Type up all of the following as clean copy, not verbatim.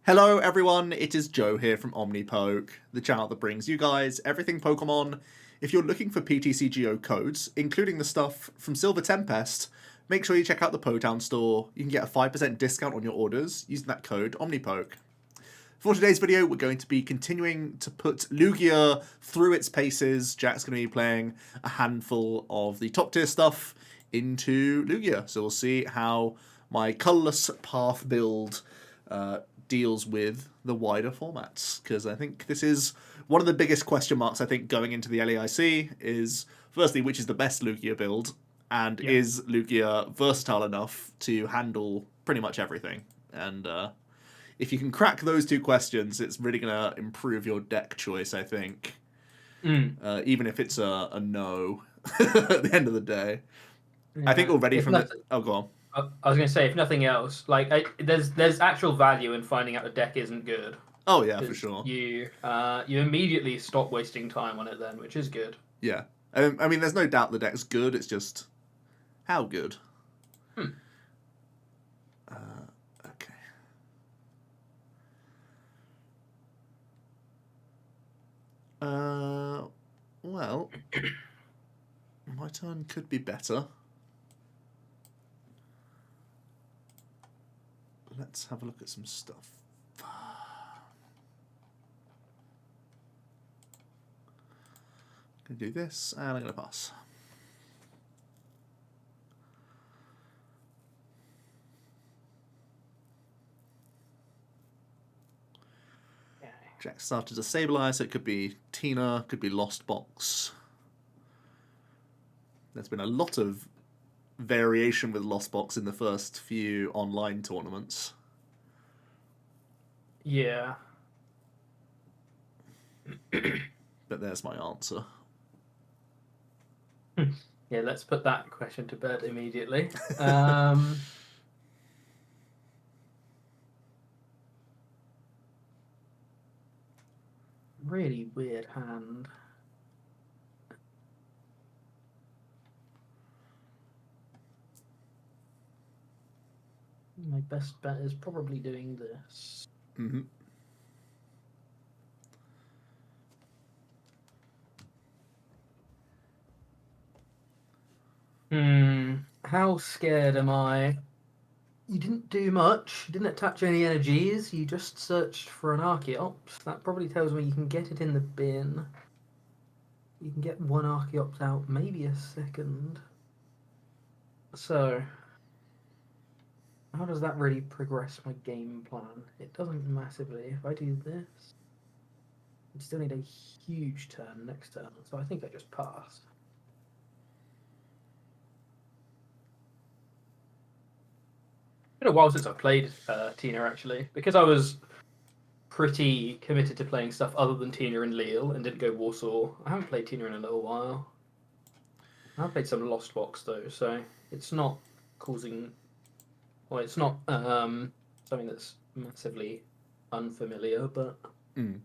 Hello everyone, it is Joe here from OmniPoke, the channel that brings you guys everything Pokemon. If you're looking for PTCGO codes, including the stuff from Silver Tempest, make sure you check out the Potown store. You can get a 5% discount on your orders using that code OmniPoke. For today's video, we're going to be continuing to put Lugia through its paces. Jack's going to be playing a handful of the top tier stuff into Lugia, so we'll see how my colourless path build deals with the wider formats, because I think this is one of the biggest question marks I think going into the LAIC is, firstly, which is the best Lugia build, and is Lugia versatile enough to handle pretty much everything? And if you can crack those two questions, it's really going to improve your deck choice, I think. Even if it's a no at the end of the day. I think already from the... Oh, go on. I was going to say, if nothing else, like there's actual value in finding out the deck isn't good. Oh yeah, for sure. You immediately stop wasting time on it then, which is good. Yeah, I mean, there's no doubt the deck's good. It's just how good. Okay. Well, my turn could be better. Let's have a look at some stuff. I'm going to do this, and I'm going to pass. Jack started to stabilize, so it could be Tina, could be Lost Box. There's been a lot of variation with Lost Box in the first few online tournaments. Yeah. But there's my answer. Yeah, let's put that question to bed immediately. Really weird hand. My best bet is probably doing this. How scared am I? You didn't do much. You didn't attach any energies. You just searched for an Archeops. That probably tells me you can get it in the bin. You can get one Archeops out, maybe a second. So, how does that really progress my game plan? It doesn't massively. If I do this, I still need a huge turn next turn. So I think I just pass. It's been a while since I've played Tina, actually, because I was pretty committed to playing stuff other than Tina and Leal and didn't go Warsaw. I haven't played Tina in a little while. I've played some Lost Box though, so it's not causing... Well, it's not something that's massively unfamiliar, but... Okay.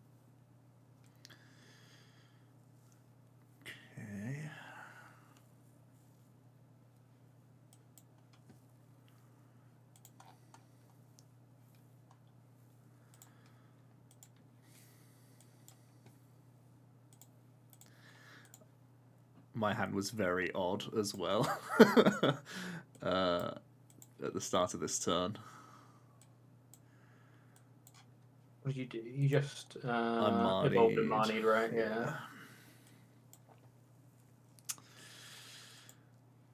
My hand was very odd as well at the start of this turn. What did you do? You just evolved and Marnied, right? Yeah.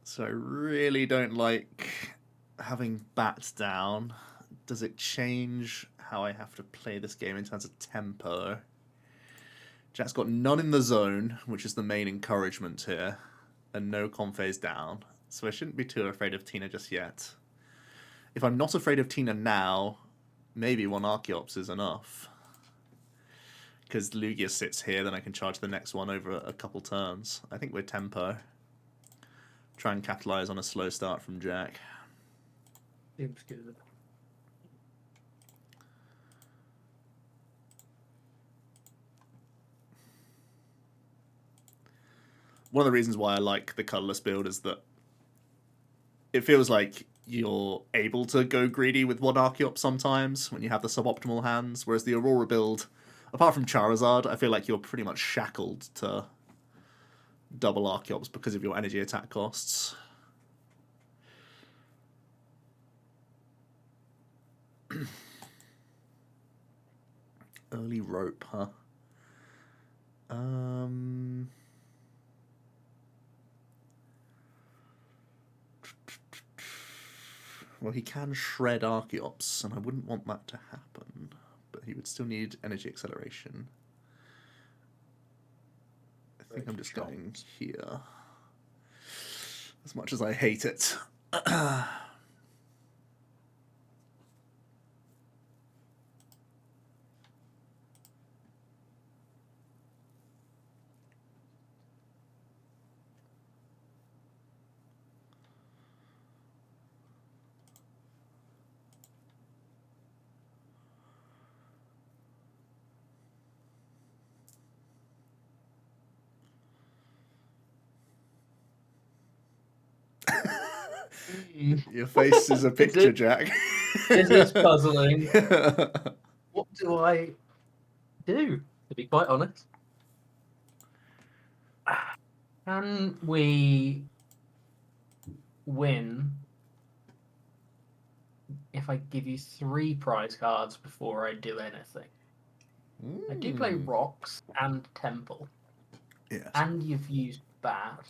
So I really don't like having bat down. Does it change how I have to play this game in terms of tempo? Jack's got none in the zone, which is the main encouragement here, and no Conphase down, so I shouldn't be too afraid of Tina just yet. If I'm not afraid of Tina now, maybe one Archeops is enough. Because Lugia sits here, then I can charge the next one over a couple turns. I think we're tempo. Try and capitalize on a slow start from Jack. Seems good. One of the reasons why I like the colourless build is that it feels like you're able to go greedy with one Archeops sometimes when you have the suboptimal hands, whereas the Aurora build, apart from Charizard, I feel like you're pretty much shackled to double Archeops because of your energy attack costs. Early rope, huh? Well, he can shred Archeops, and I wouldn't want that to happen. But he would still need energy acceleration. I think I'm just going here. As much as I hate it. Your face is a picture, Jack. It is puzzling. What do I do, to be quite honest? Can we win if I give you 3 prize cards before I do anything? I do play Rocks and Temple. Yes. And you've used Bat.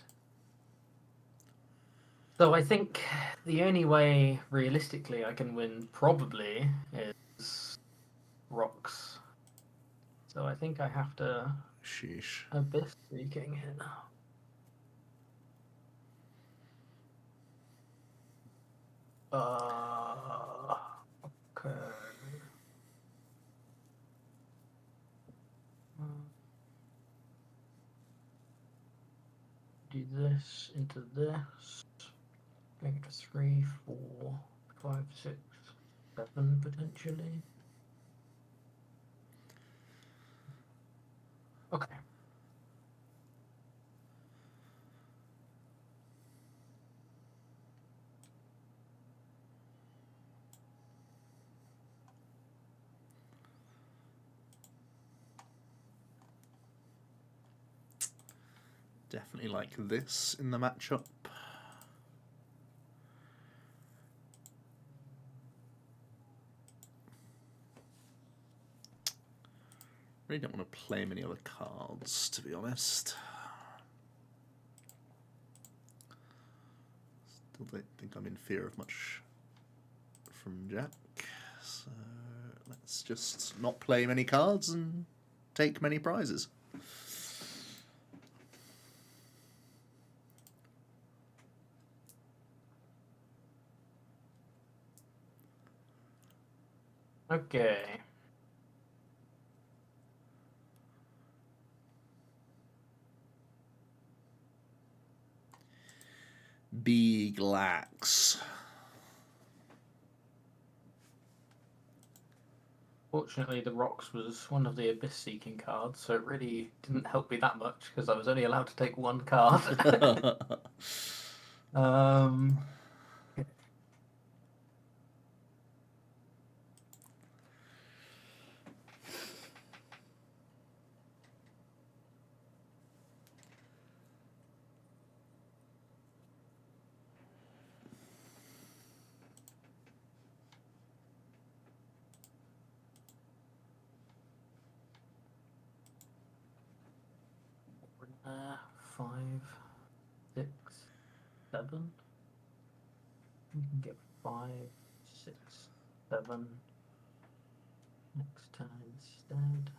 So I think the only way, realistically, I can win probably is Rocks. So I think I have to Sheesh. Abyss Seeking here now. Okay. Do this into this. Make it to 3, 4, 5, 6, 7 potentially. Okay. Definitely like this in the matchup. Really don't want to play many other cards, to be honest. Still don't think I'm in fear of much from Jack. So let's just not play many cards and take many prizes. Okay. Big lax. Fortunately, the Rocks was one of the Abyss Seeking cards, so it really didn't help me that much because I was only allowed to take 1 card. Five, 6, 7. We can get 5, 6, 7 next turn instead.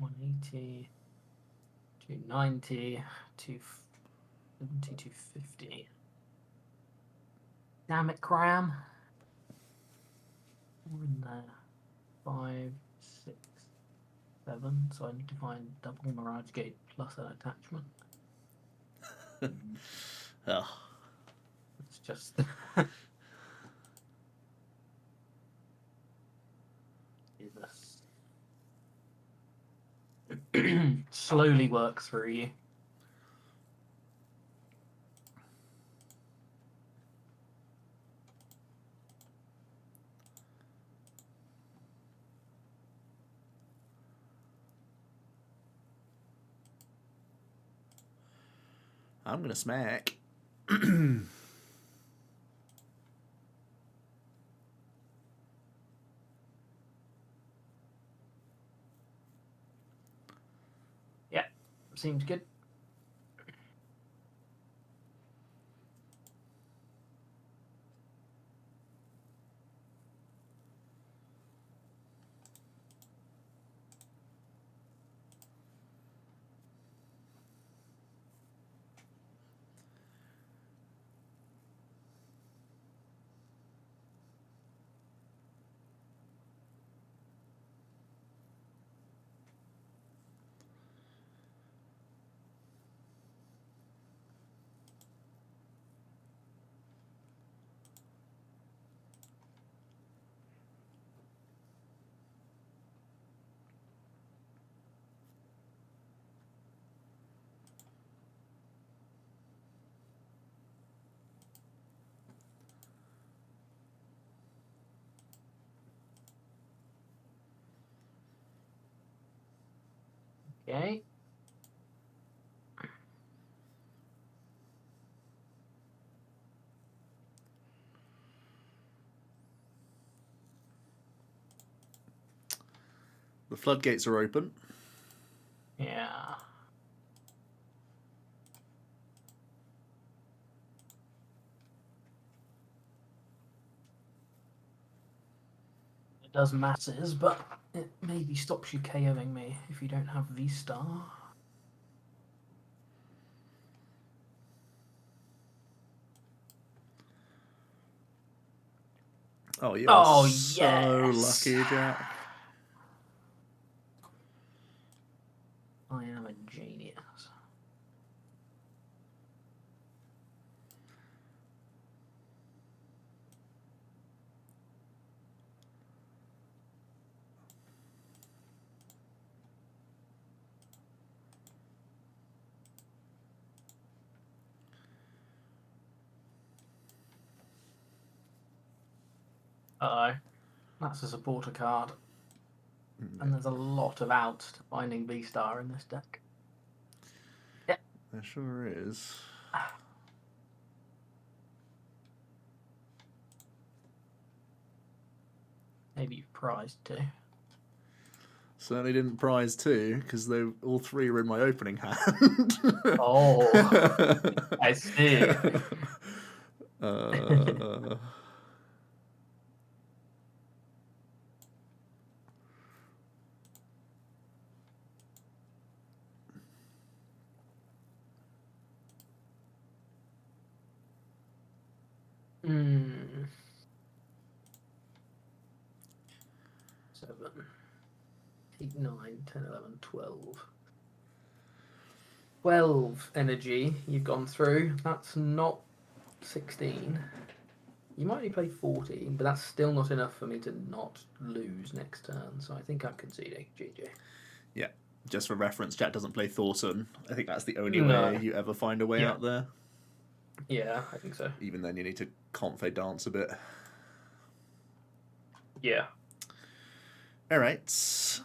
$180, $290, $270, $250. Damn it, Cram. We're in there. 5, 6, 7. So I need to find double Mirage Gate plus an attachment. Oh. It's just Jesus. slowly work through you. I'm gonna smack. Yeah, seems good. Okay. The floodgates are open. Yeah. It does masses, but it maybe stops you KOing me if you don't have V-Star. Oh, you are yes! so lucky, Jack. I am a genius. Uh-oh. That's a supporter card. And there's a lot of outs to finding V-Star in this deck. Yeah. There sure is. Maybe you've prized too. Certainly didn't prize two, because all three were in my opening hand. Oh, I see. Hmm. 7, 8, 9, 10, 11, 12. 12 energy you've gone through. That's not 16. You might only play 14, but that's still not enough for me to not lose next turn. So I think I'm conceding. GG. Yeah. Just for reference, Jack doesn't play Thornton. I think that's the only No. way you ever find a way out there. Yeah, I think so. Even then, you need to confe dance a bit. Yeah. All right.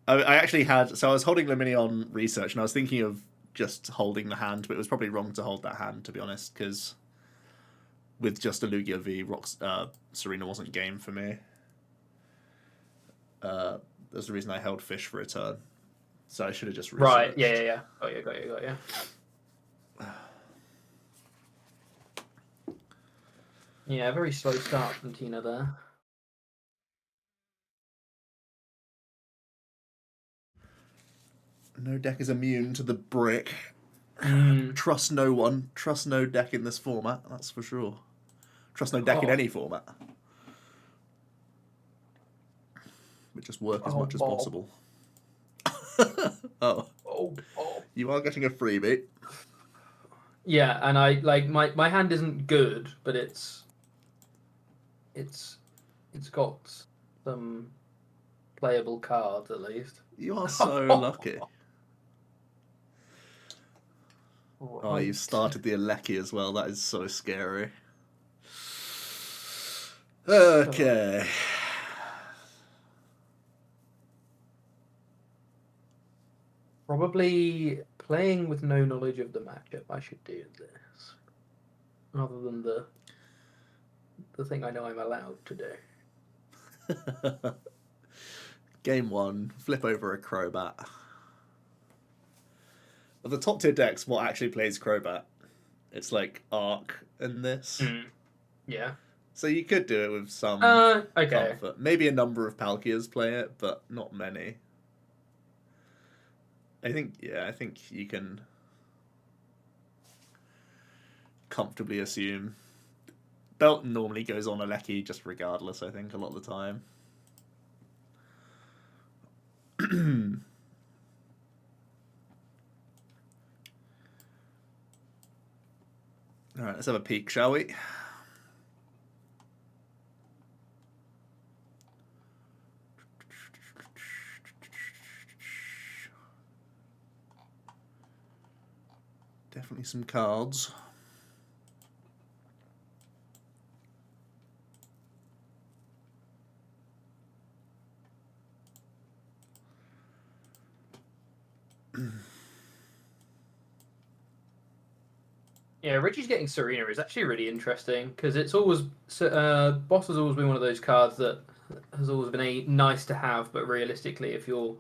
I actually had... So I was holding Luminion Research, and I was thinking of just holding the hand, but it was probably wrong to hold that hand, to be honest, because with just a Lugia V, Serena wasn't game for me. That's the reason I held Fish for a turn. So I should have just researched. Right, yeah. Got you. Yeah, very slow start from Tina there. No deck is immune to the brick. Trust no one. Trust no deck in this format, that's for sure. Trust no deck in any format. But just work as much as possible. Oh. You are getting a freebie. Yeah, and I like my hand isn't good, but it's got some playable cards at least. You are so lucky. Oh, you've Right. started the Aleki as well. That is so scary. Okay. Probably playing with no knowledge of the matchup, I should do this. Rather than the thing I know I'm allowed to do. Game 1, flip over a Crobat. Of the top tier decks, what actually plays Crobat? It's like Arc and this. Yeah. So you could do it with some okay. comfort. Maybe a number of Palkias play it, but not many. I think you can comfortably assume. Belt normally goes on Aleki just regardless, I think, a lot of the time. Alright, let's have a peek, shall we? Definitely some cards. Yeah, Reggie's getting Serena is actually really interesting because it's always Boss has always been one of those cards that has always been a nice to have, but realistically, if you're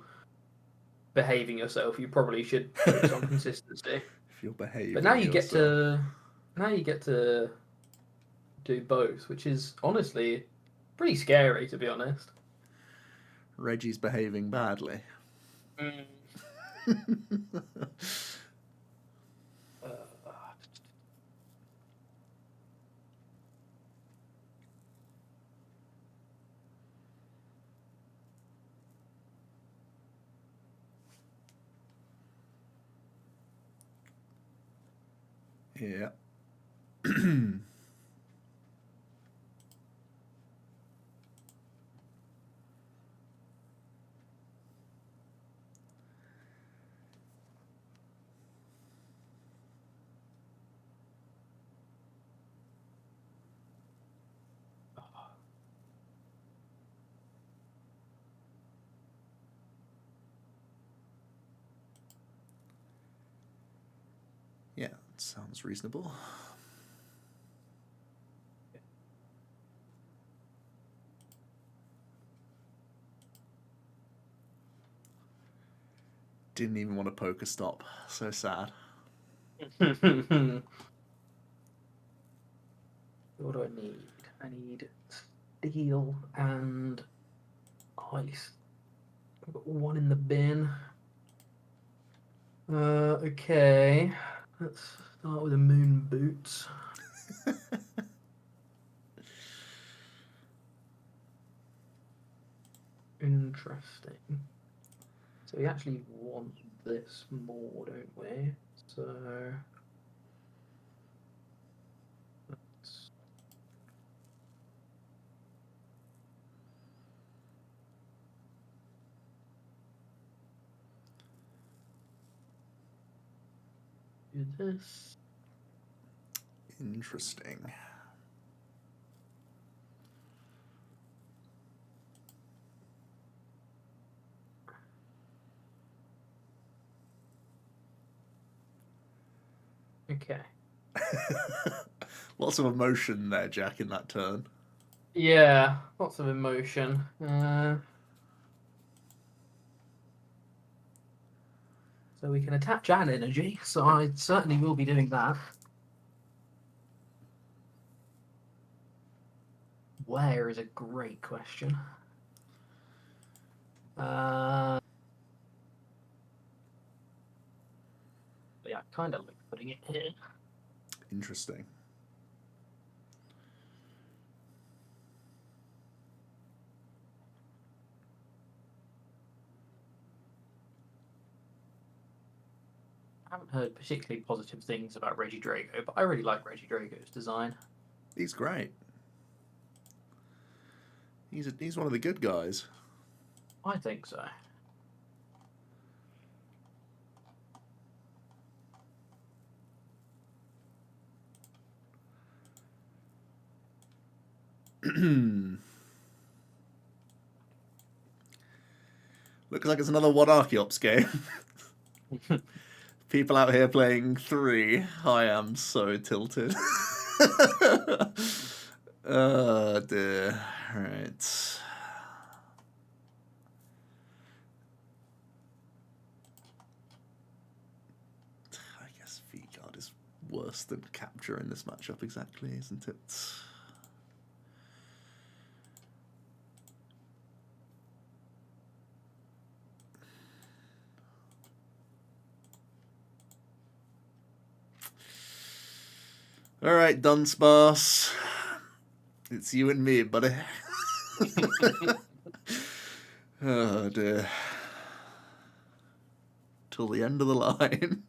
behaving yourself, you probably should focus on consistency. If you're behaving But now you yourself. get to do both, which is honestly pretty scary to be honest. Reggie's behaving badly. Yeah. Yeah, sounds reasonable. Didn't even want to poke a stop. So sad. What do I need? I need steel and ice. I've got one in the bin. Okay. Let's start with the moon boots. Interesting. So we actually want this more, don't we? So let's do this. Interesting. Okay. Lots of emotion there, Jack, in that turn. Yeah, lots of emotion. So we can attach an energy, so I certainly will be doing that. Where is a great question. Yeah, I kind of like putting it here. Interesting. I haven't heard particularly positive things about Regidrago, but I really like Regidrago's design. He's great. He's one of the good guys. I think so. Looks like it's another one Archeops game. People out here playing 3. I am so tilted. Oh dear. Right. I guess V-Guard is worse than Capture in this matchup exactly, isn't it? Alright, Dunsparce. It's you and me, buddy. Oh dear. Till the end of the line.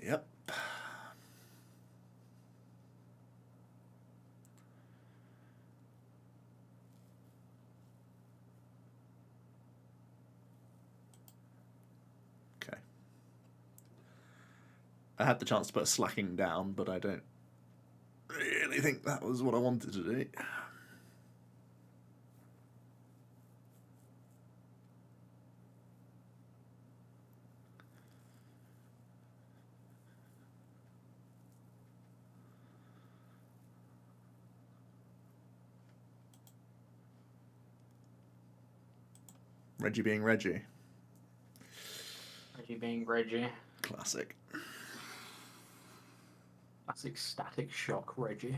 Yep. Okay. I had the chance to put a slacking down, but I don't really think that was what I wanted to do. Reggie being Reggie. Reggie being Reggie. Classic. Classic Static Shock Reggie.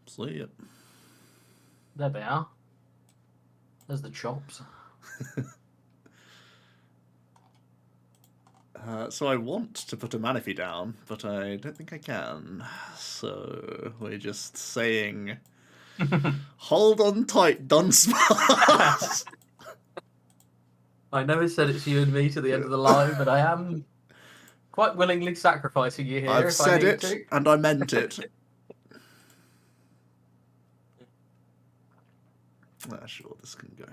See it. There they are. There's the chops. So I want to put a Manaphy down, but I don't think I can. So we're just saying, hold on tight, Dunsparce. I never said it's you and me to the end of the line, but I am quite willingly sacrificing you here. I've if said I need it, to. and I meant it. Sure, this can go.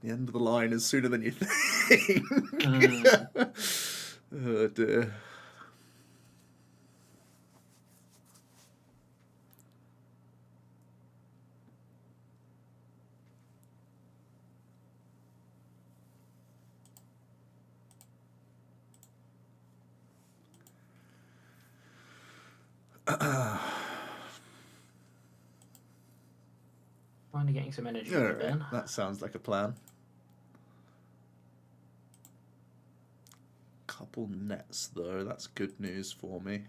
The end of the line is sooner than you think. Oh dear. Finally getting some energy All right, then. that sounds like a plan. Couple nets though, that's good news for me.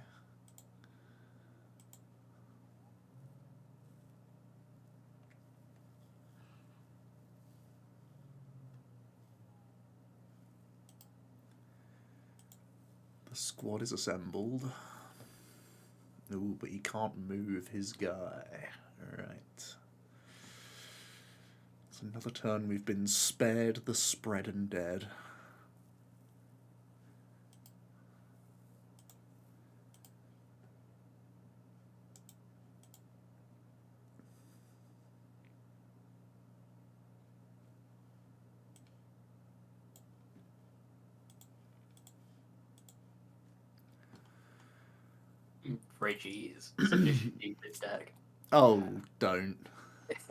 The squad is assembled. Ooh, but he can't move his guy. Alright. It's another turn we've been spared the spread and dead. Reggie is such a stupid deck. Oh, don't.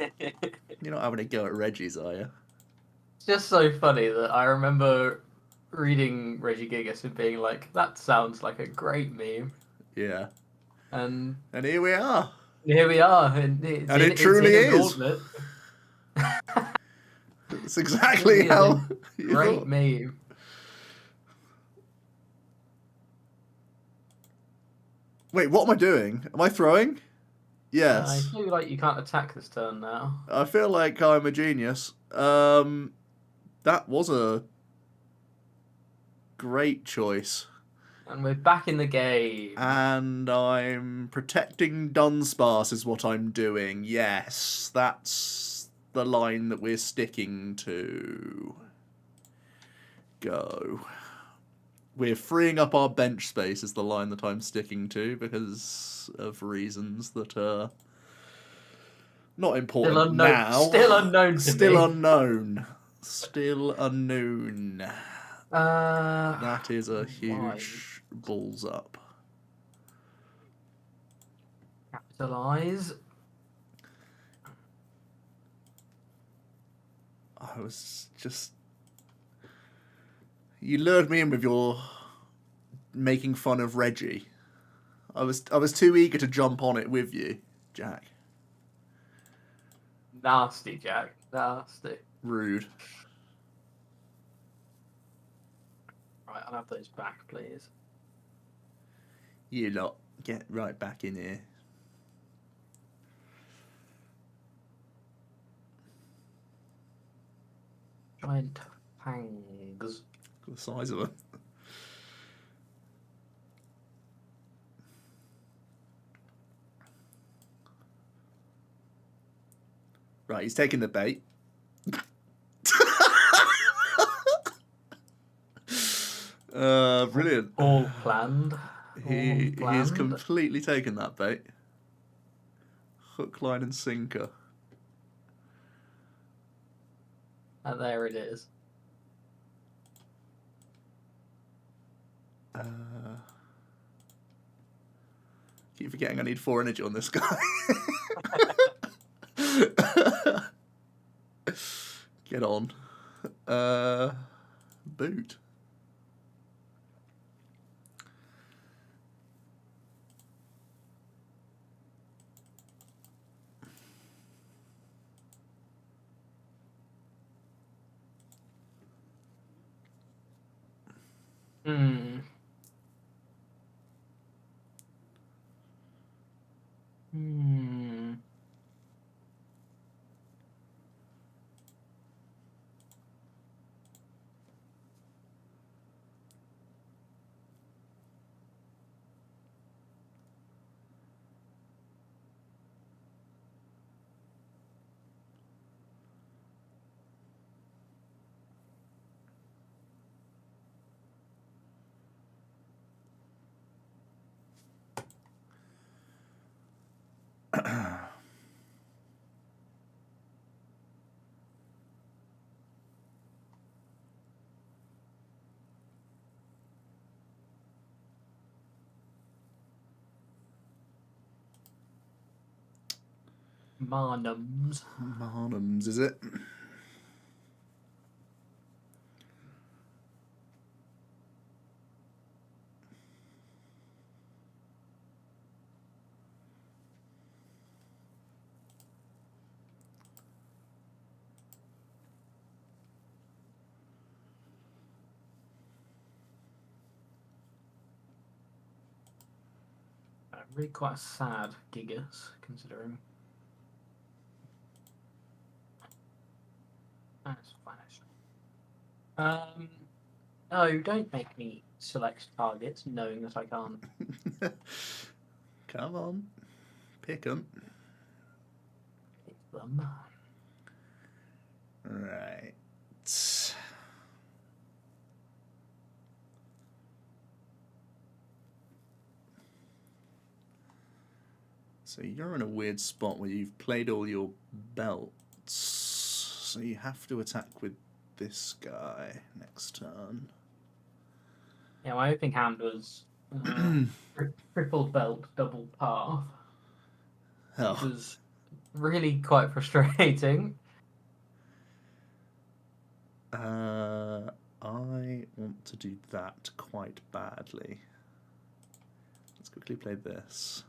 You're not having a go at Reggie's, are you? It's just so funny that I remember reading Reggie Gigas and being like, that sounds like a great meme. Yeah. And here we are. Here we are. And it truly is. Gauntlet. It's exactly how you great thought. meme. Wait, what am I doing? Am I throwing? I Yes. feel like you can't attack this turn now. I feel like I'm a genius. That was a great choice. And we're back in the game. And I'm protecting Dunsparce is what I'm doing. Yes, that's the line that we're sticking to. Go. We're freeing up our bench space is the line that I'm sticking to because of reasons that are not important Still unknown. now. Still unknown to Still me. unknown. Still unknown. That is a Why? huge balls up. Capitalize. I was just... You lured me in with your making fun of Reggie. I was too eager to jump on it with you, Jack. Nasty, Jack. Nasty. Rude. Right, I'll have those back, please. You lot, get right back in here. Giant fangs. The size of them. Right, he's taking the bait. Brilliant. All planned. He's completely taken that bait. Hook, line, and sinker. And there it is. Keep forgetting I need 4 energy on this guy. Get on. Boot. Hmm. Marnums. Marnums, is it? Really quite a sad Gigas, considering. That's fine. No, don't make me select targets knowing that I can't. Come on. Pick 'em. Pick them. Right. So you're in a weird spot where you've played all your belts. So you have to attack with this guy next turn. Yeah, my opening hand was triple belt, double path. Which was really quite frustrating. I want to do that quite badly. Let's quickly play this.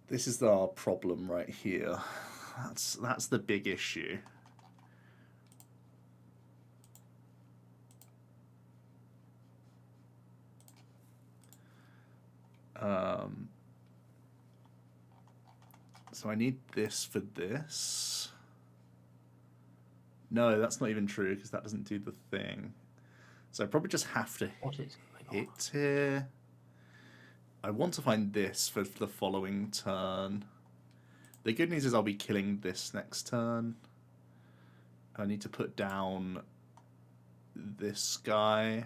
This is our problem right here. That's the big issue. So I need this for this. No, that's not even true because that doesn't do the thing. So I probably just have to hit here. I want to find this for the following turn. The good news is I'll be killing this next turn. I need to put down this guy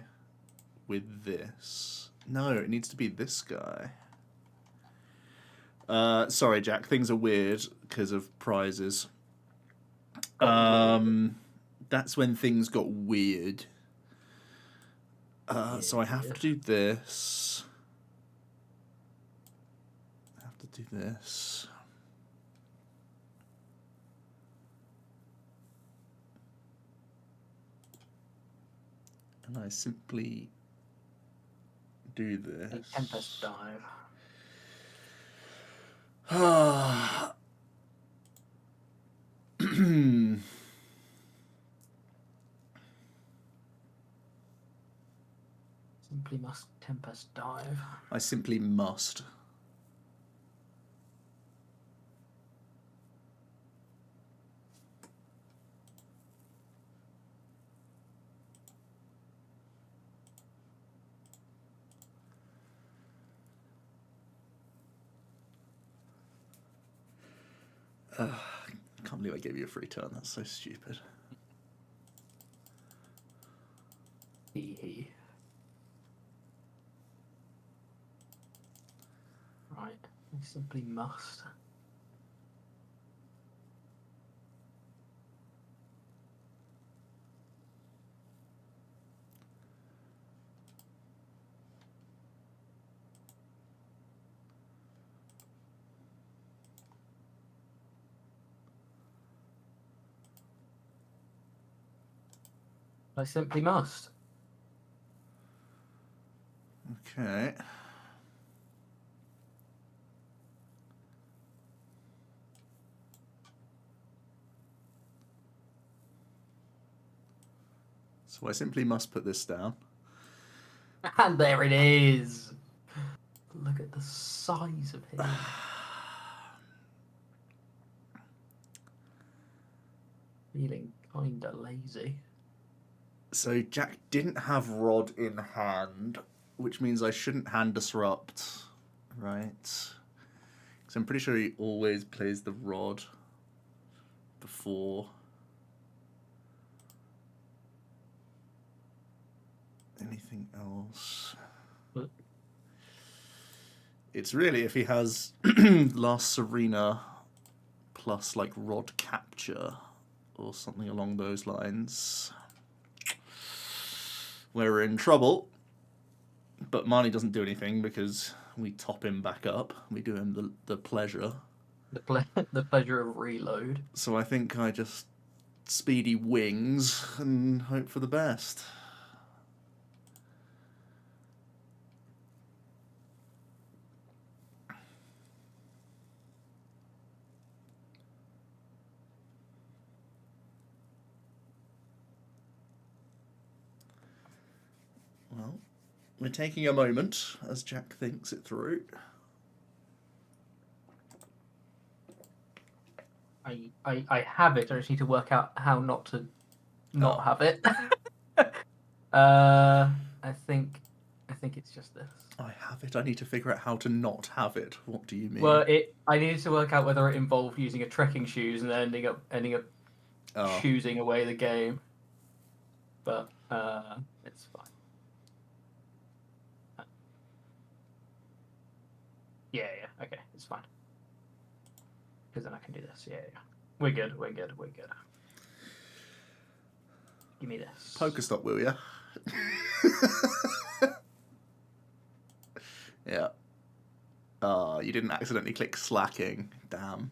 with this. No, it needs to be this guy. Sorry, Jack. Things are weird because of prizes. That's when things got weird. So I have to do this. I have to do this. And I simply do this. A Tempest Dive. Simply must Tempest Dive. I simply must. I can't believe I gave you a free turn. That's so stupid. Hee. Right, I simply must. I simply must. Okay. So I simply must put this down. And there it is. Look at the size of him. Feeling kinda lazy. So Jack didn't have Rod in hand, which means I shouldn't hand Disrupt, right? Because I'm pretty sure he always plays the Rod before. Anything else? What? It's really if he has Last Serena plus like Rod Capture or something along those lines. We're in trouble. But Marnie doesn't do anything because we top him back up. We do him the pleasure. The pleasure of reload. So I think I just speedy wings and hope for the best. Well, we're taking a moment as Jack thinks it through. I have it. I just need to work out how not to not have it. I think it's just this. I have it. I need to figure out how to not have it. What do you mean? Well, I needed to work out whether it involved using a trekking shoes and then ending up choosing away the game. But it's fine. Yeah, okay, it's fine. Because then I can do this. Yeah. We're good. Give me this. Pokestop, will ya? Yeah. You didn't accidentally click slacking. Damn.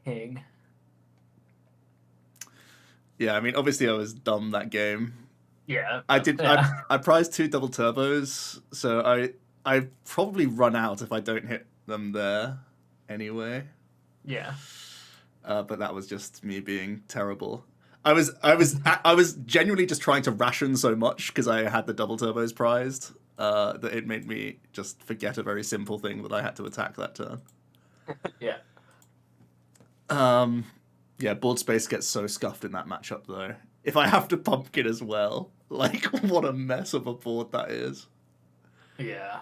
King. Yeah, I mean, obviously I was dumb that game. Yeah. I did. Yeah. I prized 2 double turbos, so I probably run out if I don't hit them there anyway. Yeah. But that was just me being terrible. I was genuinely just trying to ration so much because I had the double turbos prized. that it made me just forget a very simple thing that I had to attack that turn. Yeah. Yeah, board space gets so scuffed in that matchup, though. If I have to pumpkin as well, like, what a mess of a board that is. Yeah.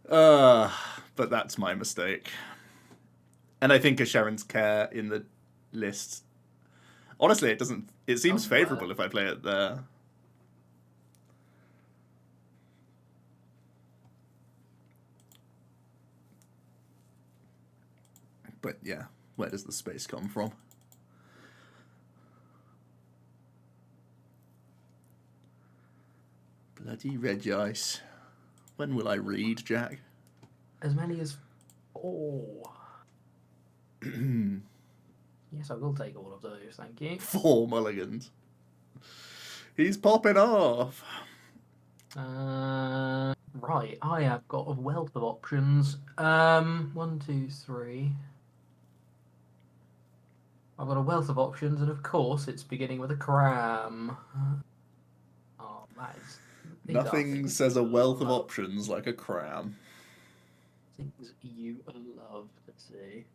But that's my mistake. And I think a Sharon's Care in the list... Honestly, it doesn't... It seems favourable if I play it there. But yeah, where does the space come from? Bloody Regice. When will I read, Jack? As many as 4. Yes, I will take all of those, thank you. 4 mulligans. He's popping off. Right, I have got a wealth of options. 1, 2, 3. I've got a wealth of options, and of course, it's beginning with a cram. Oh, that is... Nothing says a wealth of options like a cram. Things you love to see.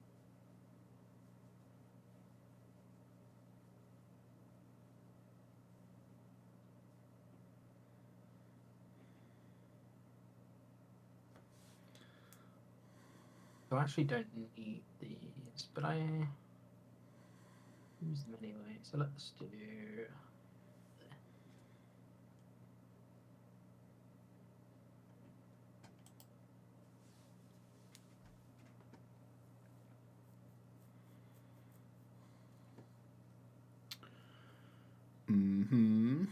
I actually don't need these, but I use them anyway. So let's do... Mm-hmm.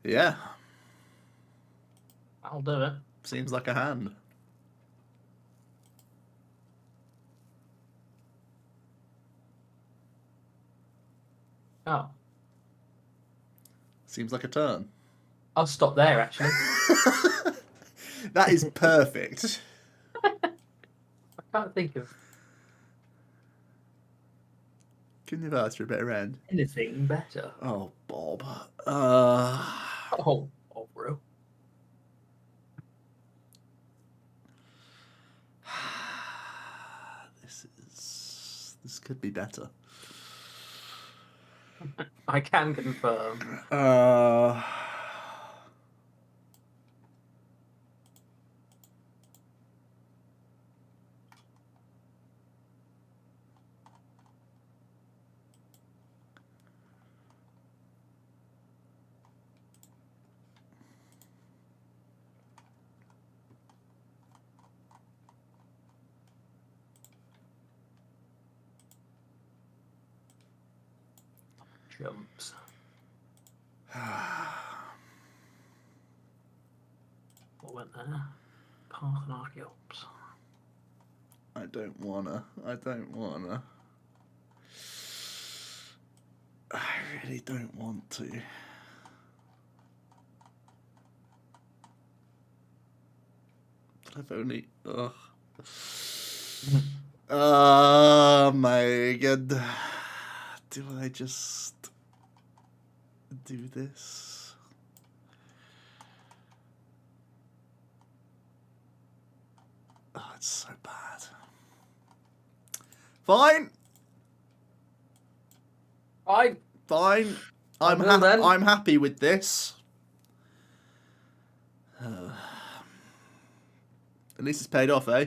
Yeah. I'll do it. Seems like a hand. Oh. Seems like a turn. I'll stop there, actually. That is perfect. I can't think of Couldn't have asked for a better end. anything better. Oh, Bob. Oh, bro. This could be better. I can confirm. Jumps. What went there? Park and Archeops. I don't wanna. I really don't want to. But I've only... Ugh. Oh my god. Do I just do this? Oh, it's so bad. Fine. I'm happy with this. At least it's paid off, eh?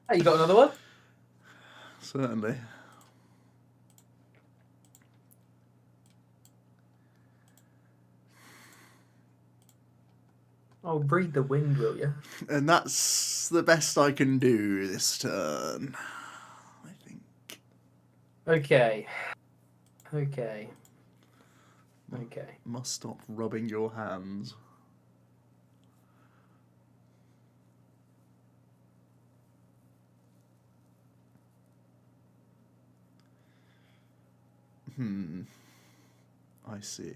Hey, you got another one? Certainly. Oh, breathe the wind, will you? And that's the best I can do this turn, I think. Okay. Must stop rubbing your hands. I see.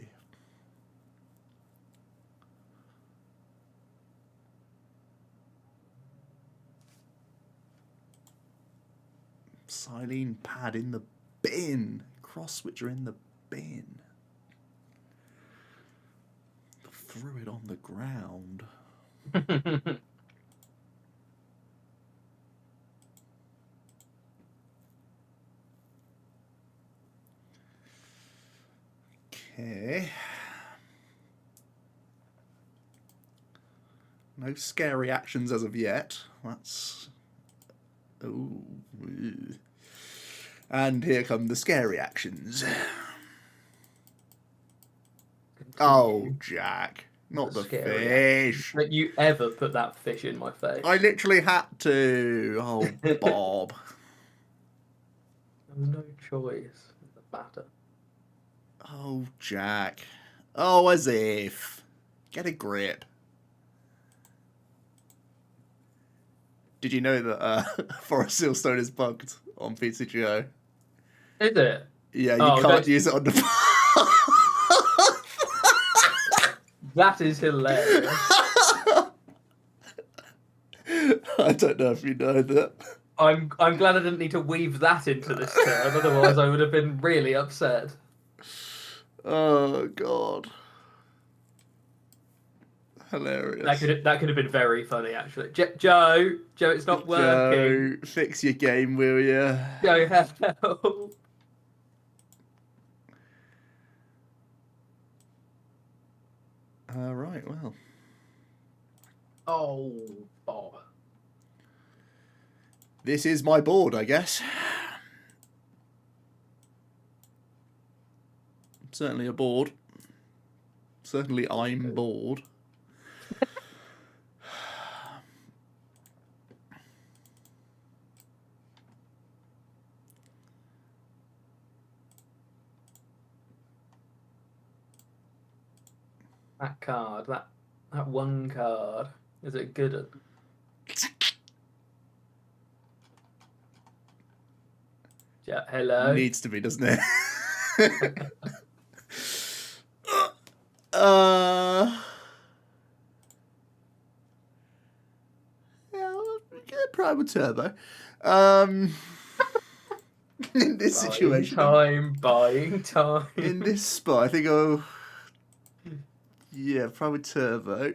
Silene pad in the bin. Cross switcher in the bin. Threw it on the ground. Okay. No scary actions as of yet. That's... Ooh. And here come the scary actions. Oh, Jack. Not the fish. That you ever put that fish in my face. I literally had to. Oh, Bob. There was no choice. The batter. Oh, Jack. Oh, as if. Get a grip. Did you know that Forest Sealstone is bugged on PCGO? Is it? Yeah, you can't use it on the... That is hilarious. I don't know if you know that. I'm glad I didn't need to weave that into this turn, otherwise I would have been really upset. Oh, God. Hilarious. That could have been very funny, actually. Joe, it's not working. Joe, fix your game, will you? Joe, help. Right, well. Oh, Bob. This is my board, I guess. Certainly a board. Certainly I'm bored. That card, that one card, is it good? Yeah, hello. Needs to be, doesn't it? Yeah, get Primal Turbo. In this situation, Buying time. In this spot, I think yeah, Primal Turbo.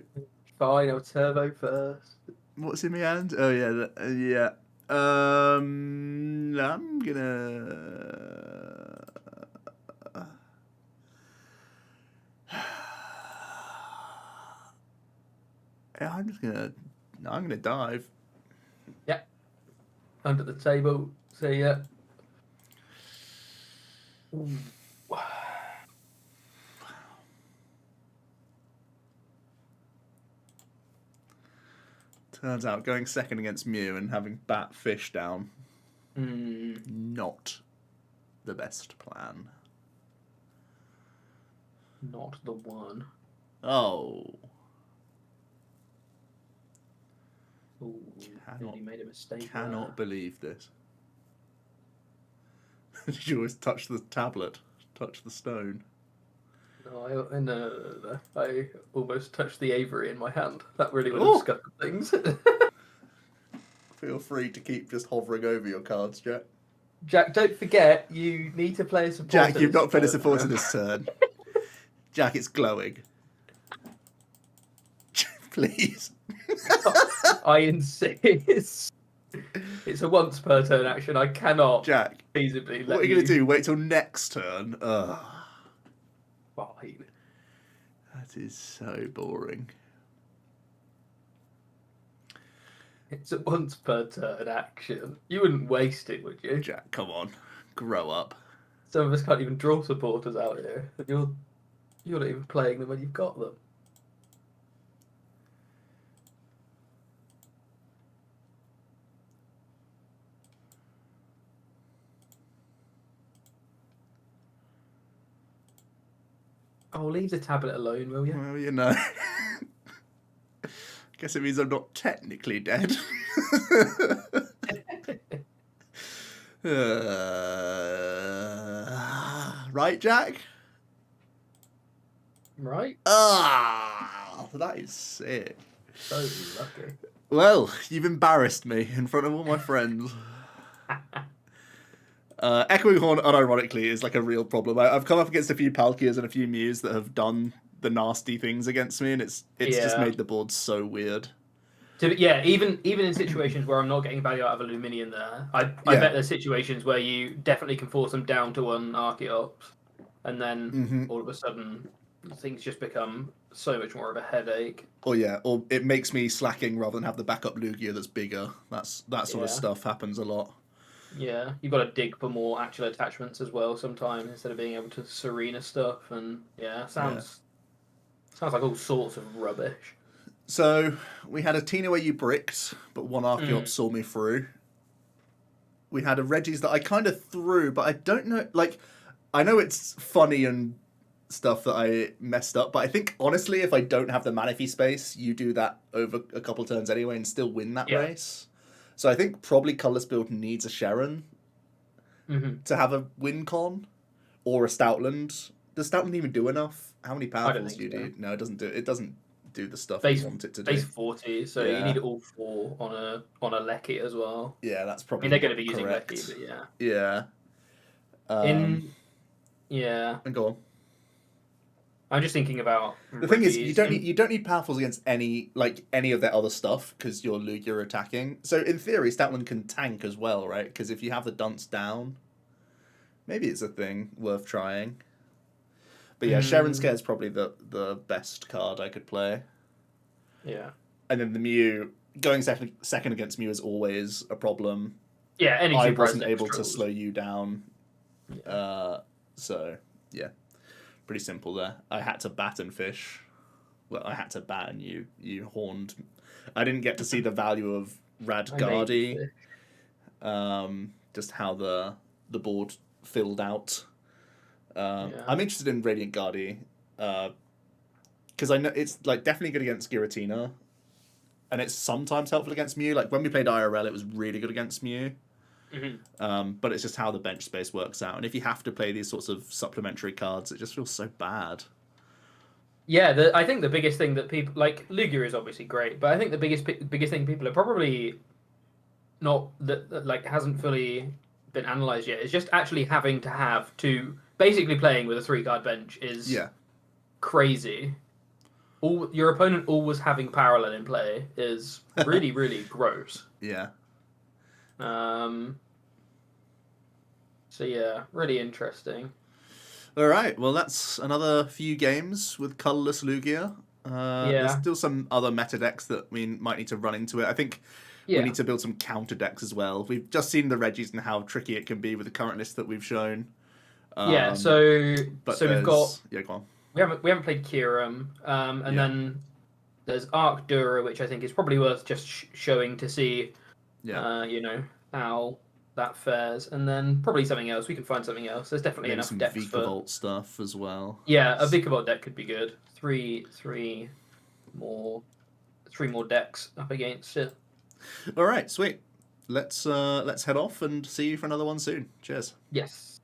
Fine, I'll turbo first. What's in my hand? Oh yeah, yeah. I'm gonna. Yeah, I'm gonna dive. Yeah. Under the table. See ya. Ooh. Turns out going second against Mew and having Bat Fish down, not the best plan. Not the one. Oh. Ooh, really made a mistake. Cannot believe this. Did you always touch the tablet? Touch the stone? No. I almost touched the Avery in my hand. That really would have scuppered things. Feel free to keep just hovering over your cards, Jack. Jack, don't forget, you need to play a supporter. Jack, you've not played a supporter this turn. Jack, it's glowing. Please. I insist. It's a once per turn action. I cannot Jack, feasibly let what are you going to do? Wait till next turn? Ugh. Fine. That is so boring. It's a once per turn action. You wouldn't waste it, would you? Jack, come on. Grow up. Some of us can't even draw supporters out here. And you're not even playing them when you've got them. Oh, leave the tablet alone, will you? Well, you know. Guess it means I'm not technically dead. Right, right, Jack? Right? Ah, that is sick. So lucky. Well, you've embarrassed me in front of all my friends. Echoing Horn, unironically, is like a real problem. I've come up against a few Palkias and a few Mews that have done the nasty things against me, and it's just made the board so weird. Even in situations where I'm not getting value out of Aluminium there, I bet there's situations where you definitely can force them down to one Archeops, and then all of a sudden things just become so much more of a headache. Or it makes me slacking rather than have the backup Lugia that's bigger. That sort of stuff happens a lot. Yeah, you've got to dig for more actual attachments as well sometimes instead of being able to Serena stuff, and sounds like all sorts of rubbish. So we had a Tina where you bricked, but one Archeops saw me through. We had a Regis that I kind of threw, but I don't know. Like, I know it's funny and stuff that I messed up, but I think honestly, if I don't have the Manaphy space, you do that over a couple turns anyway and still win that race. So I think probably Colourless build needs a Sharon to have a win con, or a Stoutland. Does Stoutland even do enough? How many powerfuls do you do? No, it doesn't do. It doesn't do the stuff you want it to do. Base 40, so you need all 4 on a Lecky as well. Yeah, that's probably. I mean, they're going to be using Lecky, but yeah. And go on. I'm just thinking about the thing is you don't need powerfuls against any of their other stuff because your Lugia attacking. So in theory, Stoutland can tank as well, right? Because if you have the dunce down, maybe it's a thing worth trying. But yeah, Sharon Scare is probably the best card I could play. Yeah. And then the Mew going second against Mew is always a problem. Yeah, I wasn't able to slow you down. Yeah. So yeah. Pretty simple there. I had to bat and fish. Well, I had to bat and you horned. I didn't get to see the value of Radgardy. Just how the board filled out. I'm interested in Radiant Guardy. Because I know it's like definitely good against Giratina. And it's sometimes helpful against Mew. Like when we played IRL, it was really good against Mew. But it's just how the bench space works out, and if you have to play these sorts of supplementary cards, it just feels so bad. Yeah, I think the biggest thing that people like Lugia is obviously great, but I think the biggest thing people are probably not that like hasn't fully been analyzed yet is just actually having to have to basically playing with a 3-card bench is crazy. Your opponent always having parallel in play is really really gross. Yeah. So yeah, really interesting. All right, well that's another few games with Colourless Lugia. There's still some other meta decks that we might need to run into it. I think we need to build some counter decks as well. We've just seen the Regis and how tricky it can be with the current list that we've shown. So we've got go on. We haven't played Kyurem, and then there's Arc Dura, which I think is probably worth just showing to see, how that fares, and then probably something else. We can find something else. There's definitely enough some decks Vikavolt stuff as well. Yeah, a Vikavolt deck could be good. Three more decks up against it. All right, sweet. Let's head off and see you for another one soon. Cheers. Yes.